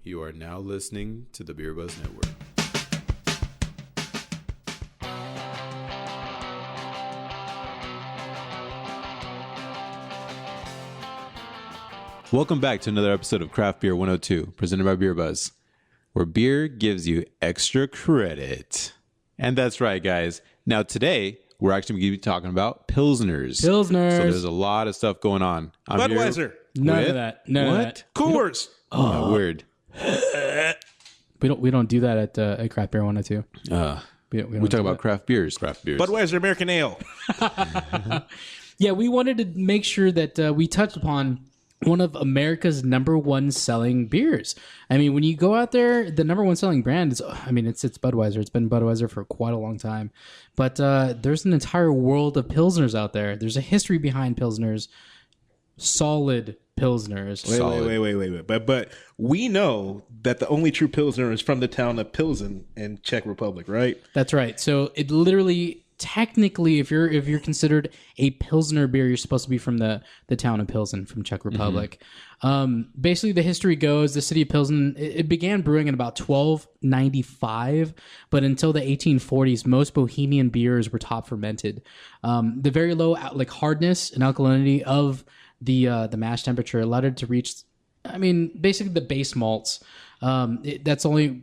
You are now listening to the Beer Buzz Network. Welcome back to another episode of Craft Beer 102, presented by Beer Buzz, where beer gives you extra credit. And that's right, guys. Now, today, we're actually going to be talking about Pilsners. So there's a lot of stuff going on. Budweiser. None of that. None of that. Coors. Oh, my word. We don't do that at Craft Beer 102. We talk about craft beers. Budweiser American Ale. Yeah, we wanted to make sure that we touched upon one of America's number one selling beers. I mean, when you go out there, the number one selling brand is, it's Budweiser. It's been Budweiser for quite a long time. But there's an entire world of Pilsners out there. There's a history behind Pilsners. Solid Pilsners. Wait. But we know that the only true Pilsner is from the town of Pilsen in Czech Republic, right? That's right. So it literally, technically, if you're considered a Pilsner beer, you're supposed to be from the town of Pilsen from Czech Republic. Basically, the history goes, the city of Pilsen, it began brewing in about 1295, but until the 1840s, most Bohemian beers were top fermented. The very low hardness and alkalinity of the mash temperature allowed it to reach, basically the base malts. That's the only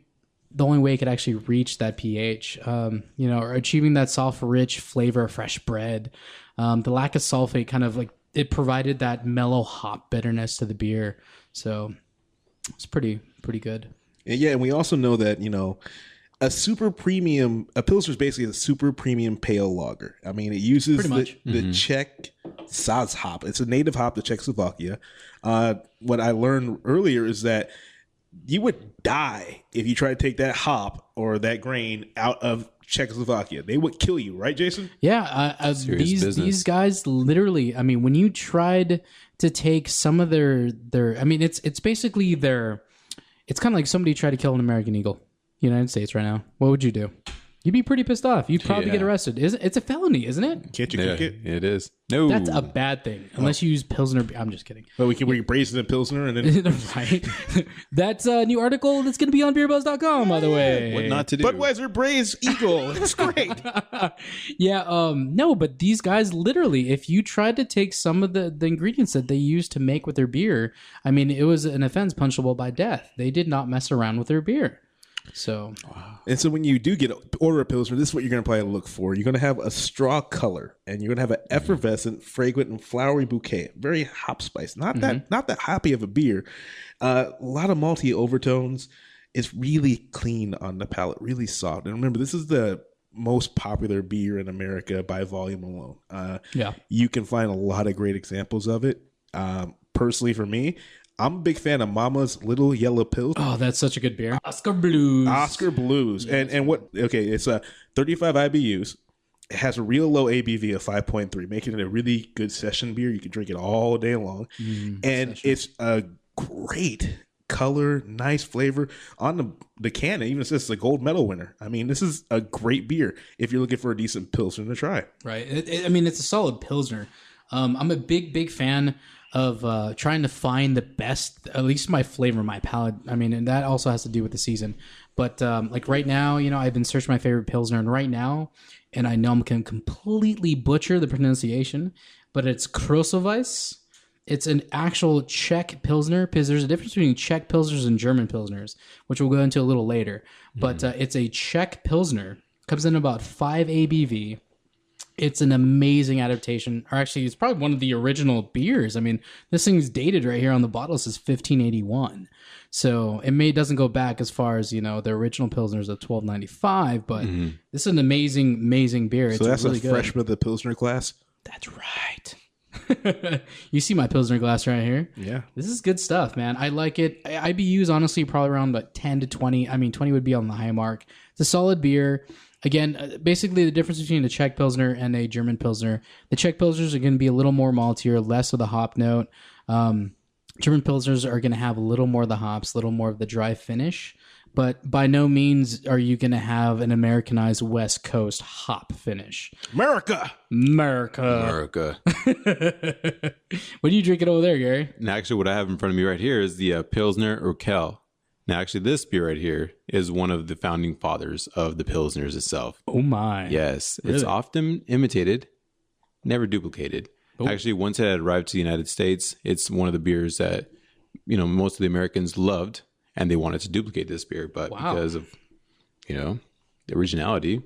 way it could actually reach that pH, or achieving that soft, rich flavor of fresh bread. The lack of sulfate kind of it provided that mellow hop bitterness to the beer. So it's pretty good. Yeah, and we also know that, a Pilsner is basically a super premium pale lager. I mean, it uses the Czech Saz hop. It's a native hop to Czechoslovakia. What I learned earlier is that you would die if you try to take that hop or that grain out of Czechoslovakia. They would kill you, right, Jason? Yeah, these guys literally. When you tried to take some of their, it's basically it's kind of like somebody tried to kill an American eagle, United States right now. What would you do? You'd be pretty pissed off. You'd probably get arrested. It's a felony, isn't it? Can't you cook it? It is. No. That's a bad thing. Unless you use Pilsner. I'm just kidding. But we can braise the Pilsner and then... Right. That's a new article that's going to be on beerbuzz.com, by the way. What not to do. Budweiser Braised Eagle. It's great. Yeah. No, but these guys literally, if you tried to take some of the ingredients that they used to make with their beer, it was an offense punishable by death. They did not mess around with their beer. So, and so when you do order a Pilsner, this is what you're going to probably look for. You're going to have a straw color, and you're going to have an effervescent, fragrant, and flowery bouquet. Very hop spice. Not that hoppy of a beer. A lot of malty overtones. It's really clean on the palate, really soft. And remember, this is the most popular beer in America by volume alone. You can find a lot of great examples of it. Personally, for me, I'm a big fan of Mama's Little Yellow Pill. Oh, that's such a good beer. Oscar Blues. Yes. And what? Okay, it's 35 IBUs. It has a real low ABV of 5.3, making it a really good session beer. You can drink it all day long. And it's a great color, nice flavor. On the can, it even says it's a gold medal winner. This is a great beer if you're looking for a decent Pilsner to try. Right. It's a solid Pilsner. I'm a big fan of trying to find the best, at least my flavor, my palate. And that also has to do with the season. But right now, I've been searching my favorite Pilsner, and right now, and I know I'm going to completely butcher the pronunciation, but it's Krosoweiss. It's an actual Czech Pilsner, because there's a difference between Czech Pilsners and German Pilsners, which we'll go into a little later. But it's a Czech Pilsner. Comes in about 5 ABV. It's an amazing adaptation, or actually, it's probably one of the original beers. This thing's dated right here on the bottle. It says 1581. So it doesn't go back as far as, the original Pilsners of 1295, but this is an amazing beer. So that's really a freshman of the Pilsner class? That's right. You see my Pilsner glass right here? Yeah. This is good stuff, man. I like it. IBUs, honestly, probably around about 10 to 20. 20 would be on the high mark. It's a solid beer. Again, basically the difference between a Czech Pilsner and a German Pilsner. The Czech Pilsners are going to be a little more maltier, less of the hop note. German Pilsners are going to have a little more of the hops, a little more of the dry finish. But by no means are you going to have an Americanized West Coast hop finish. America. What are you drinking over there, Gary? And actually, what I have in front of me right here is the Pilsner Urquell. Now, actually, this beer right here is one of the founding fathers of the Pilsners itself. Oh my. Yes, Really? it's often imitated, never duplicated. Oh. Actually, once it had arrived to the United States, it's one of the beers that, most of the Americans loved, and they wanted to duplicate this beer, but because of, the originality,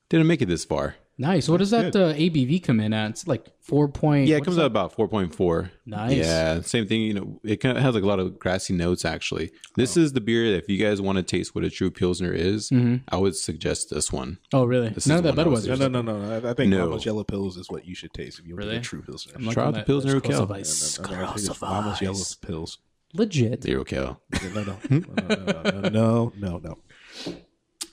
didn't make it this far. Nice. What does that ABV come in at? It's like 4 point. Yeah, it comes out about 4.4. Nice. Yeah, same thing. It kind of has like a lot of grassy notes. Actually, this is the beer that if you guys want to taste what a true Pilsner is, I would suggest this one. Oh, really? None of that one I would Budweiser. No. I think Mama's Yellow Pils is what you should taste if you want a true Pilsner. Try out the Pilsner Urquell. Mama's Yellow Pils. Legit. The Urquell. No.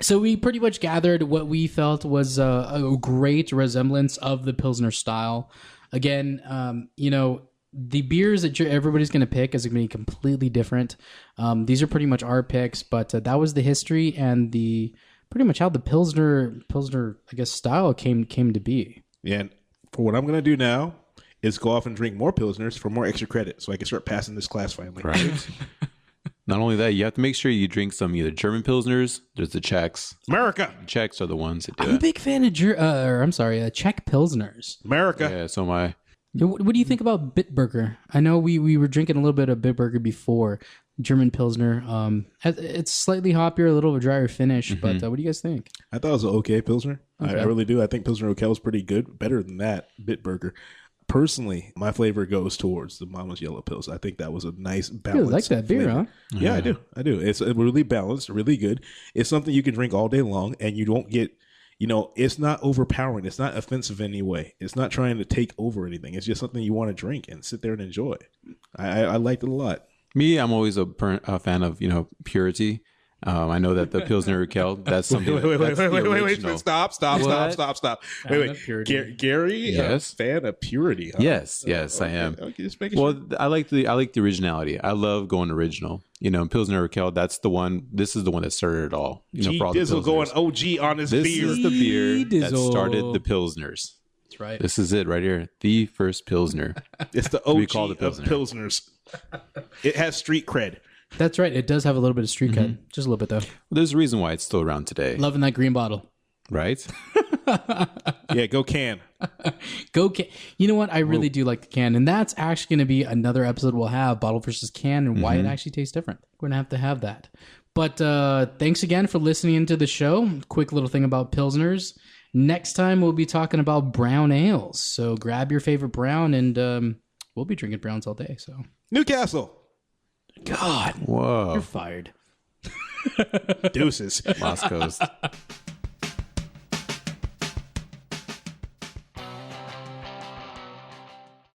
So we pretty much gathered what we felt was a great resemblance of the Pilsner style. Again, the beers that everybody's going to pick is going to be completely different. These are pretty much our picks, but that was the history and the pretty much how the Pilsner, I guess, style came to be. Yeah, and for what I'm going to do now is go off and drink more Pilsners for more extra credit so I can start passing this class finally. Right. Not only that, you have to make sure you drink some either German Pilsners. There's the Czechs. America. The Czechs are the ones that do I'm a it. big fan of Czech Pilsners. America. Yeah, so am I. What do you think about Bitburger? I know we were drinking a little bit of Bitburger before. German Pilsner. It's slightly hoppier, a little of a drier finish, but what do you guys think? I thought it was an okay Pilsner. Okay. I really do. I think Pilsner Urquell is pretty good. Better than that, Bitburger. Personally, my flavor goes towards the Mama's Yellow Pils. I think that was a nice balance. You like that beer, flavor. huh? Yeah, I do. It's really balanced, really good. It's something you can drink all day long, and you don't get, it's not overpowering. It's not offensive in any way. It's not trying to take over anything. It's just something you want to drink and sit there and enjoy. I liked it a lot. Me, I'm always a fan of, purity. I know that the Pilsner Urquell, that's something. Wait. Stop. Wait. Gary, Yes. a fan of purity. Huh? Yes, I am. Okay, just making Well, sure. I like the originality. I love going original. Pilsner Urquell, that's the one. This is the one that started it all. G for all the Dizzle going Pilsners. OG on his This beer. is the beer that Dizzle. started the Pilsners. That's right. This is it right here. The first Pilsner. It's the We OG call it of Pilsner. Pilsners. It has street cred. That's right. It does have a little bit of street cred. Just a little bit, though. There's a reason why it's still around today, Loving that green bottle. right? Yeah, go can. Go can. You know what? I really do like the can. And that's actually going to be another episode we'll have, bottle versus can, and why it actually tastes different. We're going to have that. But thanks again for listening into the show. Quick little thing about Pilsners. Next time, we'll be talking about brown ales. So grab your favorite brown, and we'll be drinking browns all day. So Newcastle. God, Whoa. you're fired. Deuces. Lost Coast.